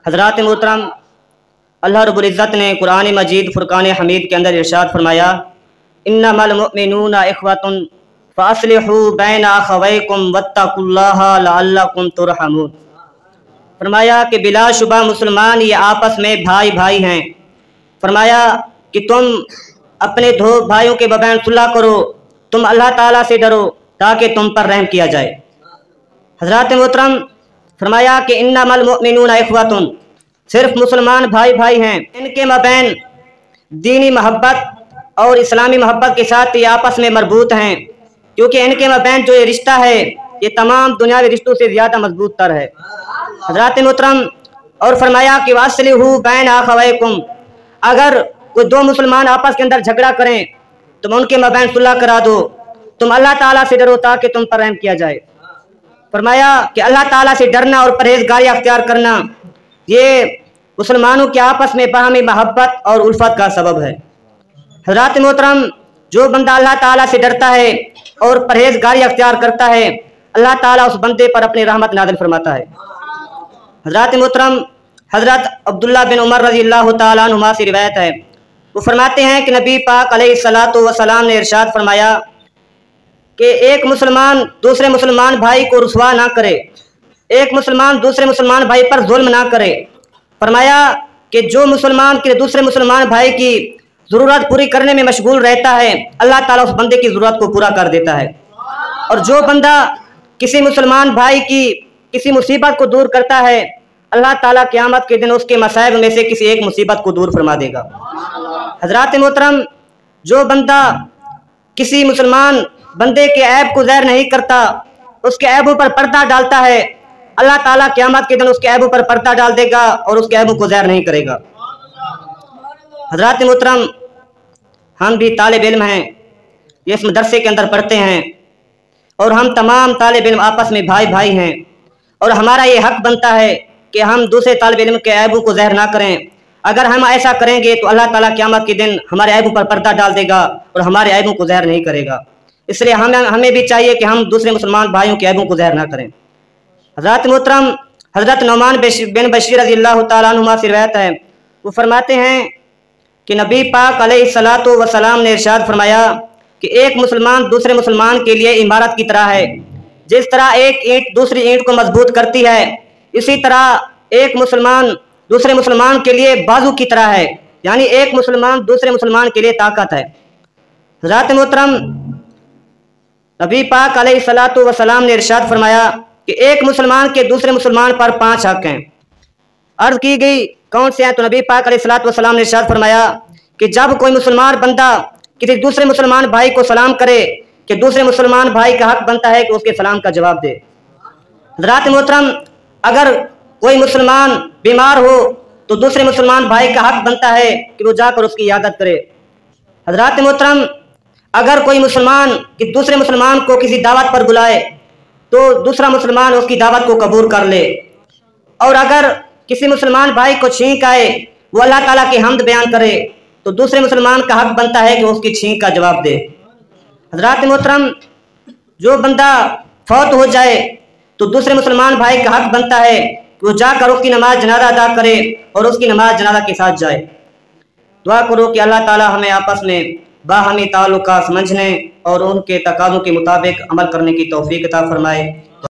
हज़रात मोहतरम, अल्लाह रब्बुल इज़्ज़त ने कुरान मजीद फ़ुरक़ान हमीद के अंदर इरशाद फरमाया, इन्नमल मुअमिनूना इख़्वतुन फ़अस्लिहू बैना अख़वैकुम वत्तक़ुल्लाह लअल्लकुम तुरहमून। फरमाया कि बिलाशुबा मुसलमान ये आपस में भाई भाई हैं। फरमाया कि तुम अपने दो भाइयों के बबैन सुलह करो, तुम अल्लाह ताला से डरो ताकि तुम पर रहम किया जाए। हज़रात मोहतरम, फरमाया कि इन्नमल मुअमिनूना इख़्वतुन, सिर्फ मुसलमान भाई भाई हैं। इनके मबैन दीनी मोहब्बत और इस्लामी मोहब्बत के साथ ये आपस में मरबूत हैं, क्योंकि इनके मबैन जो ये रिश्ता है ये तमाम दुनियावी रिश्तों से ज़्यादा मजबूत तर है। हज़रात मोहतरम, और फरमाया कि वास्लिहू बैना अख़वैकुम, अगर कोई दो मुसलमान आपस के अंदर झगड़ा करें तुम उनके मबैन सुलह करा दो, तुम अल्लाह ताला से डरो ताकि तुम पर रहम किया जाए। फरमाया कि अल्लाह ताला से डरना और परहेजगारी अख्तियार करना ये मुसलमानों के आपस में बाहमी मोहब्बत और उल्फत का सबब है। हज़रात मोहतरम, जो बंदा अल्लाह ताला से डरता है और परहेजगारी अख्तियार करता है, अल्लाह ताला उस बंदे पर अपनी रहमत नाज़िल फरमाता है। हज़रात मोहतरम, हज़रत अब्दुल्ला बिन उमर रज़ियल्लाहु ताला अन्हुमा से रिवायत है, वो फरमाते हैं कि नबी पाक अलैहिस्सलातु वस्सलाम ने इरशाद फरमाया कि एक मुसलमान दूसरे मुसलमान भाई को रुसवा ना करे, एक मुसलमान दूसरे मुसलमान भाई पर जुल्म ना करे। फरमाया कि जो मुसलमान के दूसरे मुसलमान भाई की ज़रूरत पूरी करने में मशगूल रहता है, अल्लाह ताला उस बंदे की ज़रूरत को पूरा कर देता है। और जो बंदा किसी मुसलमान भाई की किसी मुसीबत को दूर करता है, अल्लाह ताला क़यामत के दिन उसके मसाइब में से किसी एक मुसीबत को दूर फरमा देगा। हज़रात मोहतरम, जो बंदा किसी मुसलमान बंदे के ऐब को ज़ाहिर नहीं करता, उसके ऐबों पर पर्दा डालता है, अल्लाह ताला क़यामत के दिन उसके ऐबों पर पर्दा डाल देगा और उसके ऐबों को ज़ाहिर नहीं करेगा। हज़रात मोहतरम, हम भी तालिब इल्म हैं, ये इस मदरसे के अंदर पढ़ते हैं और हम तमाम तालिब इल्म आपस में भाई भाई हैं, और हमारा ये हक बनता है कि हम दूसरे तालिब इल्म के ऐबों को ज़ाहिर ना करें। अगर हम ऐसा करेंगे तो अल्लाह ताला क़यामत के दिन हमारे ऐबों पर पर्दा डाल देगा और हमारे ऐबों को ज़ाहिर नहीं करेगा। इसलिए हमें भी चाहिए कि हम दूसरे मुसलमान भाइयों के ऐबों को ज़ाहिर ना करें। हज़रात मोहतरम, हज़रत नुमान बिन बशीर रज़ियल्लाहु ताला अन्हुमा से रिवायत है, वो फरमाते हैं कि नबी पाक अलैहिस्सलातु वस्सलाम ने इरशाद फरमाया कि एक मुसलमान दूसरे मुसलमान के लिए इमारत की तरह है। जिस तरह एक ईंट दूसरी ईंट को मजबूत करती है, इसी तरह एक मुसलमान दूसरे मुसलमान के लिए बाजू की तरह है, यानी एक मुसलमान दूसरे मुसलमान के लिए ताकत है। हज़रात मोहतरम, नबी पाक अलैहिस्सलातु वस्सलाम ने इरशाद फरमाया कि एक मुसलमान के दूसरे मुसलमान पर 5 हक हैं। अर्ज़ की गई कौन से हैं, तो नबी पाक अलैहिस्सलातु वस्सलाम ने इरशाद फरमाया कि जब कोई मुसलमान बंदा किसी दूसरे मुसलमान भाई को सलाम करे कि दूसरे मुसलमान भाई का हक बनता है कि उसके सलाम का जवाब दे। हज़रात मोहतरम, अगर कोई मुसलमान बीमार हो तो दूसरे मुसलमान भाई का हक बनता है कि वो जाकर उसकी इयादत करे। हज़रात मोहतरम, अगर कोई मुसलमान कि दूसरे मुसलमान को किसी दावत पर बुलाए तो दूसरा मुसलमान उसकी दावत को कबूल कर ले, और अगर किसी मुसलमान भाई को छींक आए वो अल्लाह ताला की हम्द बयान करे तो दूसरे मुसलमान का हक बनता है कि उसकी छींक का जवाब दे। हज़रात मोहतरम, जो बंदा फौत हो जाए तो दूसरे मुसलमान भाई का हक बनता है कि वो जाकर उसकी नमाज जनाजा अदा करे और उसकी नमाज जनाजा के साथ जाए। दुआ करो कि अल्लाह ताला हमें आपस में बाहमी ताल्लुक़ात समझने और उनके तकाज़ों के मुताबिक अमल करने की तौफ़ीक़ अता फरमाए।